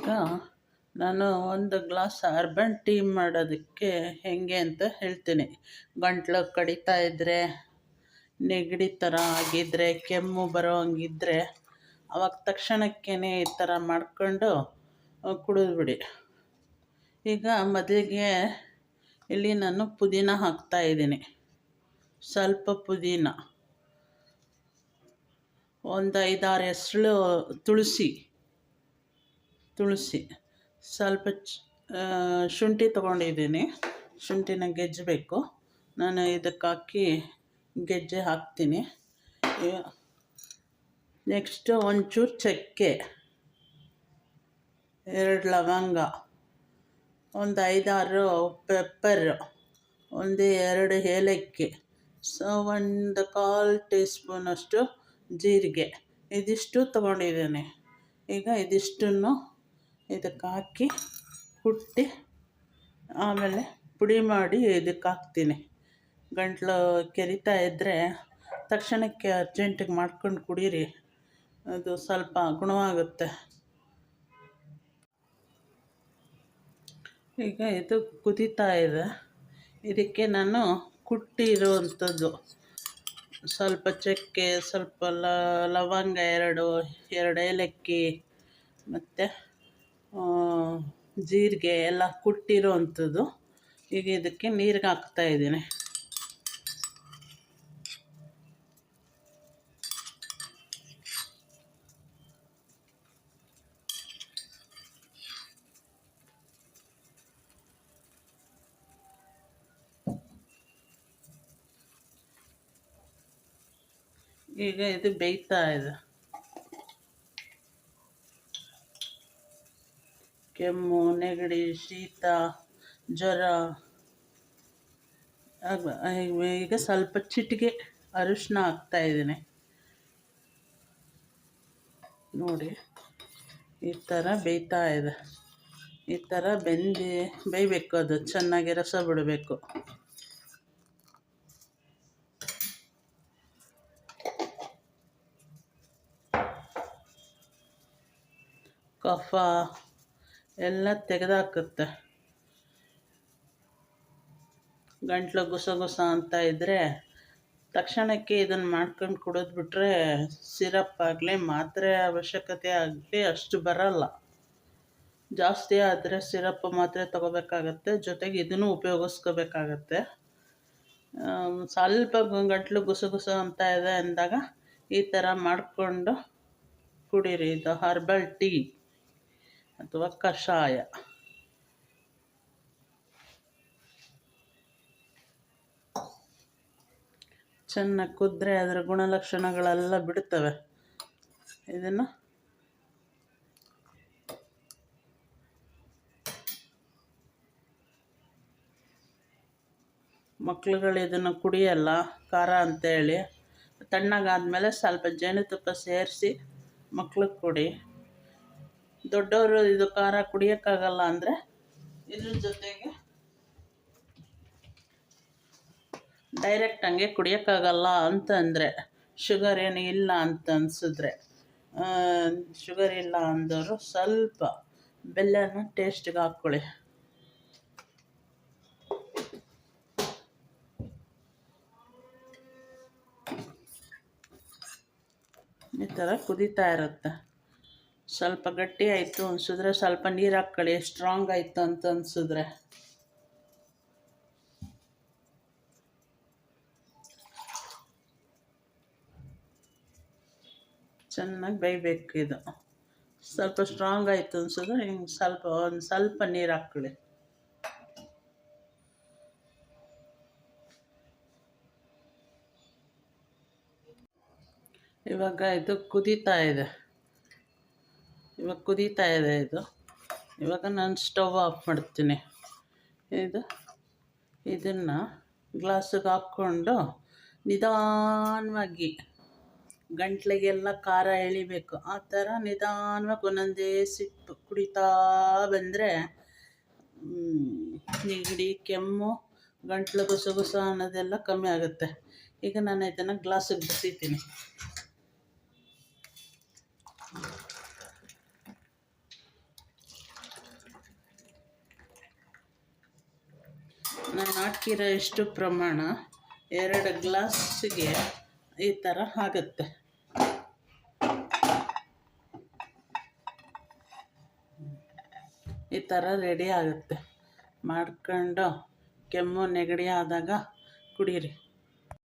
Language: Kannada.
ಈಗ ನಾನು ಒಂದು ಗ್ಲಾಸ್ ಅರ್ಬನ್ ಟೀ ಮಾಡೋದಕ್ಕೆ ಹೇಗೆ ಅಂತ ಹೇಳ್ತೀನಿ. ಗಂಟ್ಲು ಕಡಿತಾ ಇದ್ದರೆ, ನೆಗಡಿ ಥರ ಆಗಿದ್ದರೆ, ಕೆಮ್ಮು ಬರೋ ಹಂಗಿದ್ರೆ ಅವಾಗ ತಕ್ಷಣಕ್ಕೇ ಈ ಥರ ಮಾಡ್ಕೊಂಡು ಕುಡಿದ್ಬಿಡಿ. ಈಗ ಮೊದಲಿಗೆ ಇಲ್ಲಿ ನಾನು ಪುದೀನ ಹಾಕ್ತಾಯಿದ್ದೀನಿ. ಸ್ವಲ್ಪ ಪುದೀನ, ಒಂದು 5-6 ಎಸಳು ತುಳಸಿ, ಸ್ವಲ್ಪ ಶುಂಠಿ ತೊಗೊಂಡಿದ್ದೀನಿ. ಶುಂಠಿನ ಗೆಜ್ಜಬೇಕು. ನಾನು ಇದಕ್ಕೆ ಹಾಕಿ ಗೆಜ್ಜೆ ಹಾಕ್ತೀನಿ. ನೆಕ್ಸ್ಟು ಒಂಚೂರು ಚಕ್ಕೆ, 2 ಲವಂಗ, ಒಂದು 5-6 ಪೆಪ್ಪರ್, ಒಂದು 2 ಏಲಕ್ಕಿ, ಒಂದು 1/4 ಟೀ ಸ್ಪೂನಷ್ಟು ಜೀರಿಗೆ, ಇದಿಷ್ಟು ತೊಗೊಂಡಿದ್ದೀನಿ. ಈಗ ಇದಿಷ್ಟನ್ನು ಇದಕ್ಕೆ ಹಾಕಿ ಕುಟ್ಟಿ ಆಮೇಲೆ ಪುಡಿ ಮಾಡಿ ಇದಕ್ಕೆ ಹಾಕ್ತೀನಿ. ಗಂಟ್ಲು ಕೆರಿತಾ ಇದ್ದರೆ ತಕ್ಷಣಕ್ಕೆ ಅರ್ಜೆಂಟಿಗೆ ಮಾಡ್ಕೊಂಡು ಕುಡೀರಿ, ಅದು ಸ್ವಲ್ಪ ಗುಣವಾಗುತ್ತೆ. ಈಗ ಇದು ಕುದೀತಾ ಇದೆ. ಇದಕ್ಕೆ ನಾನು ಕುಟ್ಟಿರುವಂಥದ್ದು ಸ್ವಲ್ಪ ಚಕ್ಕೆ, ಸ್ವಲ್ಪ ಲವಂಗ, 2 ಏಲಕ್ಕಿ ಮತ್ತು ಜೀರಿಗೆ ಎಲ್ಲ ಕುಟ್ಟಿರುವಂಥದ್ದು ಈಗ ಇದಕ್ಕೆ ನೀರಿಗೆ ಹಾಕ್ತಾಯಿದ್ದೀನಿ. ಈಗ ಇದು ಬೇಯ್ತಾ ಇದೆ. ಕೆಮ್ಮು, ನೆಗಡಿ, ಶೀತ, ಜ್ವರ, ಈಗ ಸ್ವಲ್ಪ ಚಿಟಿಕೆ ಅರಿಶಿನ ಹಾಕ್ತಾಯಿದ್ದೀನಿ. ನೋಡಿ, ಈ ಥರ ಬೇಯ್ತಾ ಇದೆ. ಈ ಥರ ಬೇಯಬೇಕು. ಅದು ಚೆನ್ನಾಗಿ ರಸ ಬಿಡಬೇಕು. ಕಫ ಎಲ್ಲ ತೆಗೆದಾಕುತ್ತೆ. ಗಂಟ್ಲು ಗುಸ ಅಂತ ಇದ್ದರೆ ತಕ್ಷಣಕ್ಕೆ ಇದನ್ನು ಮಾಡ್ಕೊಂಡು ಕುಡಿದ್ಬಿಟ್ರೆ ಸಿರಪ್ ಆಗಲಿ ಮಾತ್ರೆ ಅವಶ್ಯಕತೆ ಆಗಲಿ ಅಷ್ಟು ಬರಲ್ಲ. ಜಾಸ್ತಿ ಆದರೆ ಸಿರಪ್ ಮಾತ್ರೆ ತೊಗೋಬೇಕಾಗತ್ತೆ, ಜೊತೆಗೆ ಇದನ್ನು ಉಪಯೋಗಿಸ್ಕೋಬೇಕಾಗತ್ತೆ. ಸ್ವಲ್ಪ ಗಂಟ್ಲು ಗುಸು ಅಂತ ಇದೆ ಅಂದಾಗ ಈ ಥರ ಮಾಡಿಕೊಂಡು ಕುಡೀರಿ. ಇದು ಹರ್ಬಲ್ ಟೀ ಅಥವಾ ಕಷಾಯ. ಚೆನ್ನಾಗಿ ಕುದ್ರೆ ಅದರ ಗುಣಲಕ್ಷಣಗಳೆಲ್ಲ ಬಿಡ್ತವೆ. ಇದನ್ನು ಮಕ್ಳುಗಳು ಇದನ್ನು ಕುಡಿಯಲ್ಲ ಖಾರ ಅಂತೇಳಿ. ತಣ್ಣಗಾದ್ಮೇಲೆ ಸ್ವಲ್ಪ ಜೇನುತುಪ್ಪ ಸೇರಿಸಿ ಮಕ್ಳಿಗೆ ಕೊಡಿ. ದೊಡ್ಡವರು ಇದು ಖಾರ ಕುಡಿಯೋಕ್ಕಾಗಲ್ಲ ಅಂದರೆ ಇದ್ರ ಜೊತೆಗೆ ಡೈರೆಕ್ಟ್ ಹಂಗೆ ಕುಡಿಯೋಕ್ಕಾಗಲ್ಲ ಅಂತಂದರೆ, ಶುಗರ್ ಏನು ಇಲ್ಲ ಅಂತ ಅನಿಸಿದ್ರೆ, ಶುಗರ್ ಇಲ್ಲ ಅಂದವರು ಸ್ವಲ್ಪ ಬೆಲ್ಲನ ಟೇಸ್ಟಿಗೆ ಹಾಕ್ಕೊಳ್ಳಿ. ಈ ಥರ ಕುದೀತಾ ಇರುತ್ತೆ. ಸ್ವಲ್ಪ ಗಟ್ಟಿ ಆಯಿತು ಅನಿಸಿದ್ರೆ ಸ್ವಲ್ಪ ನೀರು ಹಾಕ್ಕೊಳ್ಳಿ. ಸ್ಟ್ರಾಂಗ್ ಆಯಿತು ಅಂತ ಅನಿಸಿದ್ರೆ ಚೆನ್ನಾಗಿ ಬೇಯಬೇಕು. ಇದು ಸ್ವಲ್ಪ ಸ್ಟ್ರಾಂಗ್ ಆಯಿತು ಅನಿಸಿದ್ರೆ ಹಿಂಗೆ ಸ್ವಲ್ಪ ನೀರು ಹಾಕ್ಕೊಳ್ಳಿ. ಇವಾಗ ಇದು ಕುದೀತಾ ಇದೆ. ಇದು. ಇವಾಗ ನಾನು ಸ್ಟವ್ ಆಫ್ ಮಾಡ್ತೀನಿ. ಇದನ್ನು ಗ್ಲಾಸಿಗೆ ಹಾಕ್ಕೊಂಡು ನಿಧಾನವಾಗಿ ಗಂಟ್ಲಿಗೆಲ್ಲ ಖಾರ ಎಳಿಬೇಕು. ಆ ಥರ ನಿಧಾನವಾಗಿ ಒಂದೊಂದೇ ಸಿಪ್ಪು ಕುಡಿತಾ ಬಂದರೆ ನೆಗಡಿ, ಕೆಮ್ಮು, ಗಂಟ್ಲು ಗುಸ ಅನ್ನೋದೆಲ್ಲ ಕಮ್ಮಿ ಆಗುತ್ತೆ. ಈಗ ನಾನು ಇದನ್ನು ಗ್ಲಾಸಿಗೆ ಬಿಸಿತೀನಿ. ನಾನು ಹಾಕಿರೋ ಇಷ್ಟು ಪ್ರಮಾಣ 2 ಗ್ಲಾಸಿಗೆ ಈ ಥರ ಆಗುತ್ತೆ. ಈ ಥರ ರೆಡಿ ಆಗುತ್ತೆ. ಮಾಡ್ಕೊಂಡು ಕೆಮ್ಮು ನೆಗಡಿ ಆದಾಗ ಕುಡೀರಿ.